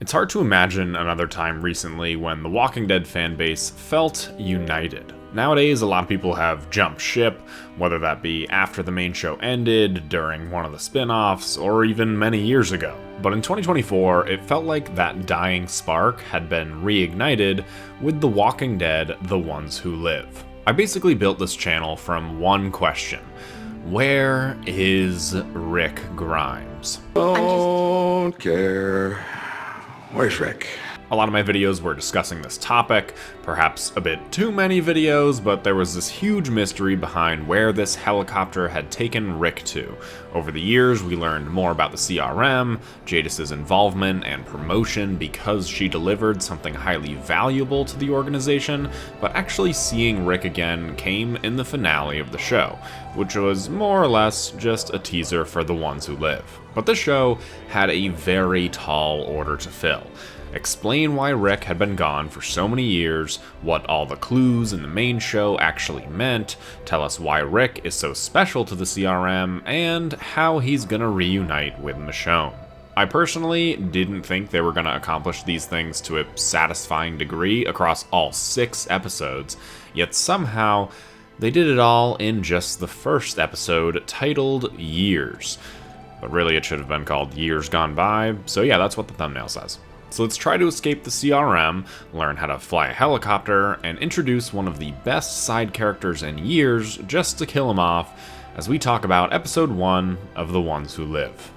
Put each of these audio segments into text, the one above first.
It's hard to imagine another time recently when the Walking Dead fanbase felt united. Nowadays, a lot of people have jumped ship, whether that be after the main show ended, during one of the spinoffs, or even many years ago. But in 2024, it felt like that dying spark had been reignited with The Walking Dead: The Ones Who Live. I basically built this channel from one question. Where is Rick Grimes? Don't care. Where's Rick? A lot of my videos were discussing this topic, perhaps a bit too many videos, but there was this huge mystery behind where this helicopter had taken Rick to. Over the years, we learned more about the CRM, Jadis's involvement and promotion because she delivered something highly valuable to the organization, but actually seeing Rick again came in the finale of the show, which was more or less just a teaser for The Ones Who Live. But the show had a very tall order to fill. Explain why Rick had been gone for so many years, what all the clues in the main show actually meant, tell us why Rick is so special to the CRM, and how he's gonna reunite with Michonne. I personally didn't think they were gonna accomplish these things to a satisfying degree across all 6 episodes, yet somehow they did it all in just the first episode, titled Years. But really it should have been called Years Gone By, so yeah, that's what the thumbnail says. So let's try to escape the CRM, learn how to fly a helicopter, and introduce one of the best side characters in years just to kill him off as we talk about episode 1 of The Ones Who Live.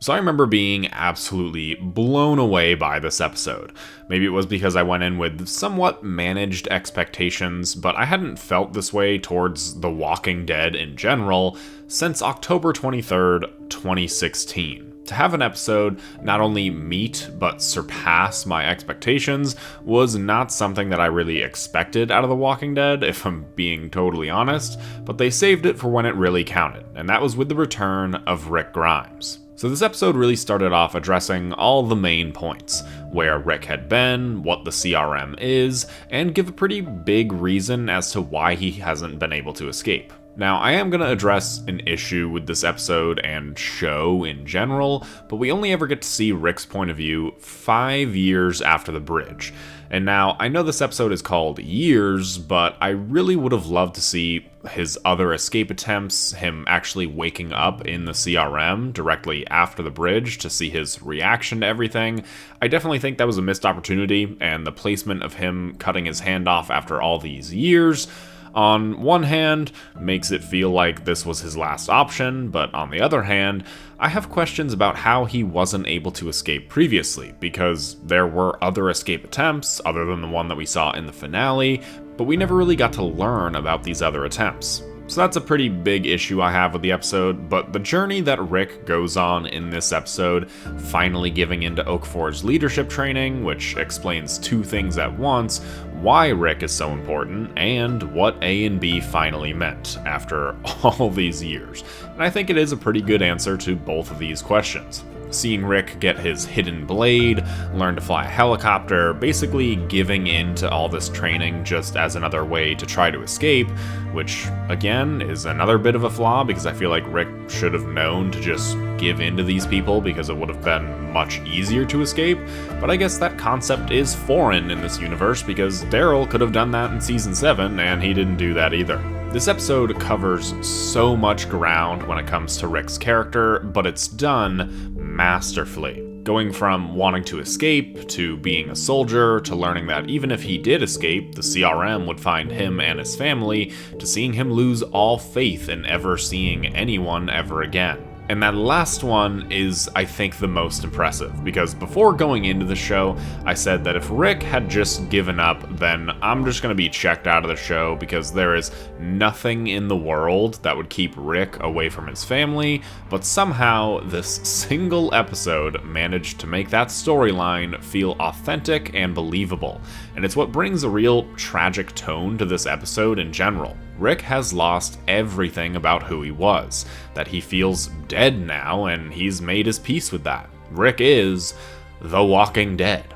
So I remember being absolutely blown away by this episode. Maybe it was because I went in with somewhat managed expectations, but I hadn't felt this way towards The Walking Dead in general since October 23rd, 2016. To have an episode not only meet but surpass my expectations was not something that I really expected out of The Walking Dead, if I'm being totally honest, but they saved it for when it really counted, and that was with the return of Rick Grimes. So this episode really started off addressing all the main points, where Rick had been, what the CRM is, and give a pretty big reason as to why he hasn't been able to escape. Now, I am going to address an issue with this episode and show in general, but we only ever get to see Rick's point of view 5 years after the bridge. And now, I know this episode is called Years, but I really would have loved to see his other escape attempts, him actually waking up in the CRM directly after the bridge to see his reaction to everything. I definitely think that was a missed opportunity, and the placement of him cutting his hand off after all these years, on one hand, makes it feel like this was his last option, but on the other hand, I have questions about how he wasn't able to escape previously, because there were other escape attempts other than the one that we saw in the finale, but we never really got to learn about these other attempts. So that's a pretty big issue I have with the episode, but the journey that Rick goes on in this episode, finally giving into Okafor's leadership training, which explains 2 things at once, why Rick is so important, and what A and B finally meant after all these years. And I think it is a pretty good answer to both of these questions. Seeing Rick get his hidden blade, learn to fly a helicopter, basically giving in to all this training just as another way to try to escape, which, again, is another bit of a flaw because I feel like Rick should have known to just give in to these people because it would have been much easier to escape, but I guess that concept is foreign in this universe because Daryl could have done that in Season 7, and he didn't do that either. This episode covers so much ground when it comes to Rick's character, but it's done masterfully. Going from wanting to escape, to being a soldier, to learning that even if he did escape, the CRM would find him and his family, to seeing him lose all faith in ever seeing anyone ever again. And that last one is, I think, the most impressive, because before going into the show, I said that if Rick had just given up, then I'm just going to be checked out of the show because there is nothing in the world that would keep Rick away from his family, but somehow this single episode managed to make that storyline feel authentic and believable, and it's what brings a real tragic tone to this episode in general. Rick has lost everything about who he was, that he feels dead now, and he's made his peace with that. Rick is The Walking Dead.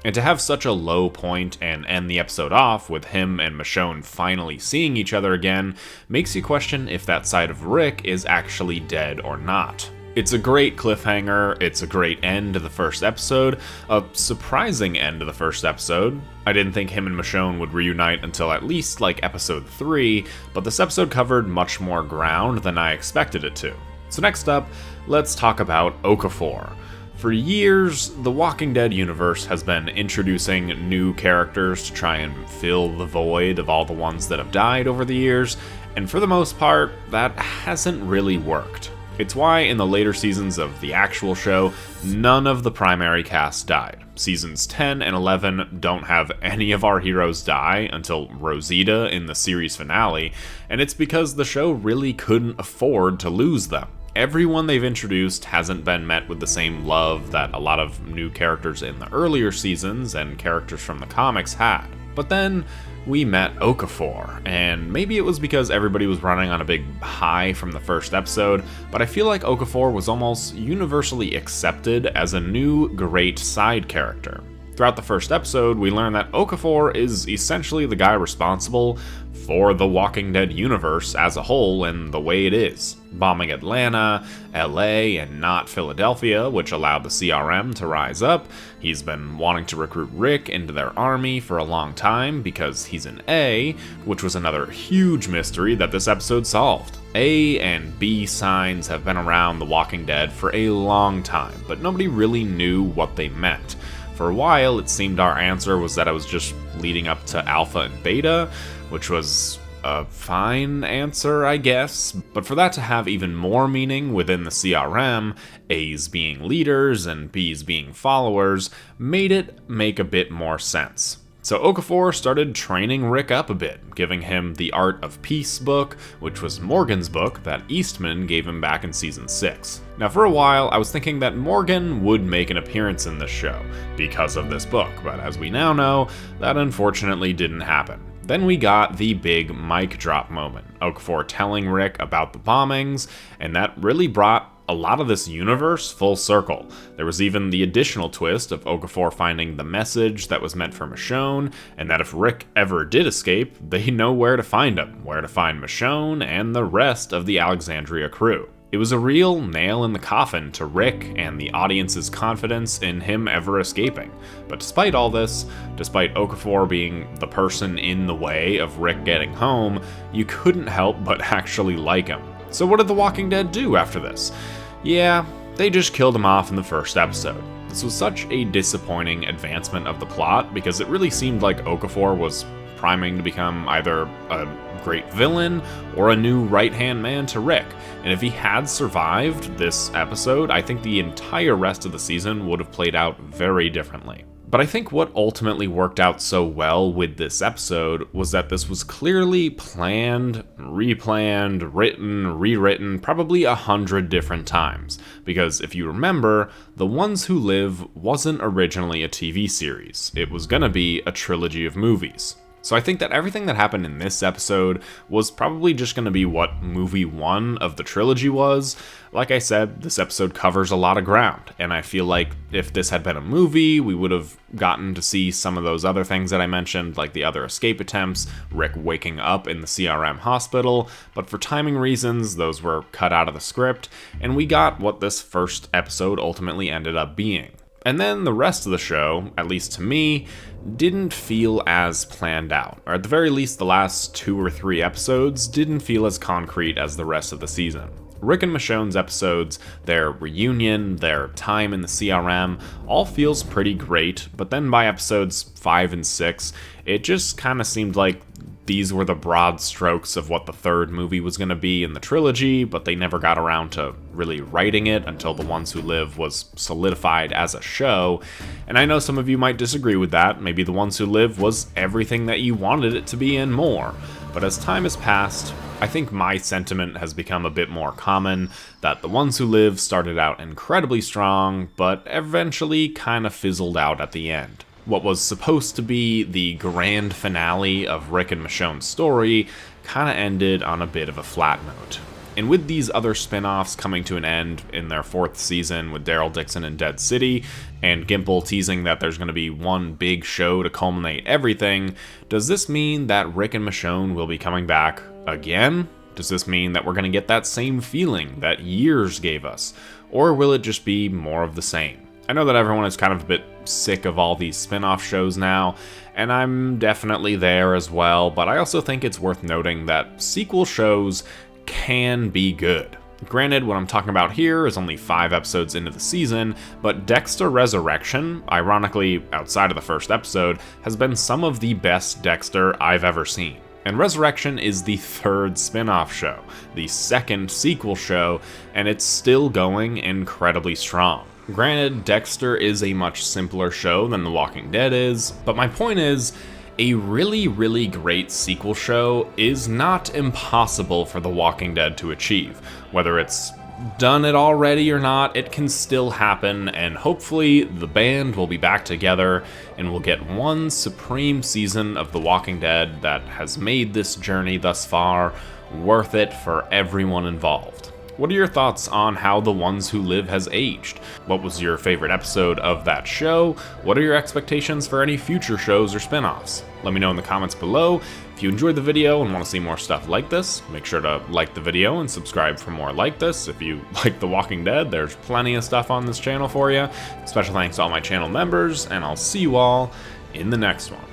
And to have such a low point and end the episode off with him and Michonne finally seeing each other again makes you question if that side of Rick is actually dead or not. It's a great cliffhanger, it's a great end to the first episode, a surprising end to the first episode. I didn't think him and Michonne would reunite until at least like episode 3, but this episode covered much more ground than I expected it to. So next up, let's talk about Okafor. For years, the Walking Dead universe has been introducing new characters to try and fill the void of all the ones that have died over the years, and for the most part, that hasn't really worked. It's why in the later seasons of the actual show, none of the primary cast died. Seasons 10 and 11 don't have any of our heroes die until Rosita in the series finale, and it's because the show really couldn't afford to lose them. Everyone they've introduced hasn't been met with the same love that a lot of new characters in the earlier seasons and characters from the comics had. But then we met Okafor, and maybe it was because everybody was running on a big high from the first episode, but I feel like Okafor was almost universally accepted as a new great side character. Throughout the first episode, we learn that Okafor is essentially the guy responsible for the Walking Dead universe as a whole and the way it is. Bombing Atlanta, LA, and not Philadelphia, which allowed the CRM to rise up. He's been wanting to recruit Rick into their army for a long time because he's an A, which was another huge mystery that this episode solved. A and B signs have been around The Walking Dead for a long time, but nobody really knew what they meant. For a while, it seemed our answer was that it was just leading up to Alpha and Beta, which was a fine answer, I guess. But for that to have even more meaning within the CRM, A's being leaders and B's being followers, made it make a bit more sense. So Okafor started training Rick up a bit, giving him the Art of Peace book, which was Morgan's book that Eastman gave him back in season 6. Now for a while, I was thinking that Morgan would make an appearance in this show because of this book, but as we now know, that unfortunately didn't happen. Then we got the big mic drop moment, Okafor telling Rick about the bombings, and that really brought a lot of this universe full circle. There was even the additional twist of Okafor finding the message that was meant for Michonne, and that if Rick ever did escape, they know where to find him, where to find Michonne and the rest of the Alexandria crew. It was a real nail in the coffin to Rick and the audience's confidence in him ever escaping. But despite all this, despite Okafor being the person in the way of Rick getting home, you couldn't help but actually like him. So what did The Walking Dead do after this? Yeah, they just killed him off in the first episode. This was such a disappointing advancement of the plot because it really seemed like Okafor was priming to become either a great villain or a new right-hand man to Rick. And if he had survived this episode, I think the entire rest of the season would have played out very differently. But I think what ultimately worked out so well with this episode was that this was clearly planned, replanned, written, rewritten, probably 100 different times. Because if you remember, The Ones Who Live wasn't originally a TV series. It was gonna be a trilogy of movies. So I think that everything that happened in this episode was probably just going to be what movie 1 of the trilogy was. Like I said, this episode covers a lot of ground, and I feel like if this had been a movie, we would have gotten to see some of those other things that I mentioned, like the other escape attempts, Rick waking up in the CRM hospital, but for timing reasons, those were cut out of the script, and we got what this first episode ultimately ended up being. And then the rest of the show, at least to me, didn't feel as planned out, or at the very least the last 2 or 3 episodes didn't feel as concrete as the rest of the season. Rick and Michonne's episodes, their reunion, their time in the CRM, all feels pretty great, but then by episodes 5 and 6, it just kind of seemed like these were the broad strokes of what the third movie was going to be in the trilogy, but they never got around to really writing it until The Ones Who Live was solidified as a show. And I know some of you might disagree with that. Maybe The Ones Who Live was everything that you wanted it to be and more. But as time has passed, I think my sentiment has become a bit more common, that The Ones Who Live started out incredibly strong, but eventually kind of fizzled out at the end. What was supposed to be the grand finale of Rick and Michonne's story kind of ended on a bit of a flat note. And with these other spin-offs coming to an end in their 4th season with Daryl Dixon in Dead City, and Gimple teasing that there's going to be one big show to culminate everything, does this mean that Rick and Michonne will be coming back again? Does this mean that we're going to get that same feeling that Years gave us? Or will it just be more of the same? I know that everyone is kind of a bit sick of all these spin-off shows now, and I'm definitely there as well, but I also think it's worth noting that sequel shows can be good. Granted, what I'm talking about here is only 5 episodes into the season, but Dexter Resurrection, ironically outside of the first episode, has been some of the best Dexter I've ever seen. And Resurrection is the 3rd spin-off show, the 2nd sequel show, and it's still going incredibly strong. Granted, Dexter is a much simpler show than The Walking Dead is, but my point is, a really, really great sequel show is not impossible for The Walking Dead to achieve. Whether it's done it already or not, it can still happen, and hopefully the band will be back together and we'll get one supreme season of The Walking Dead that has made this journey thus far worth it for everyone involved. What are your thoughts on how The Ones Who Live has aged? What was your favorite episode of that show? What are your expectations for any future shows or spin-offs? Let me know in the comments below. If you enjoyed the video and want to see more stuff like this, make sure to like the video and subscribe for more like this. If you like The Walking Dead, there's plenty of stuff on this channel for you. Special thanks to all my channel members, and I'll see you all in the next one.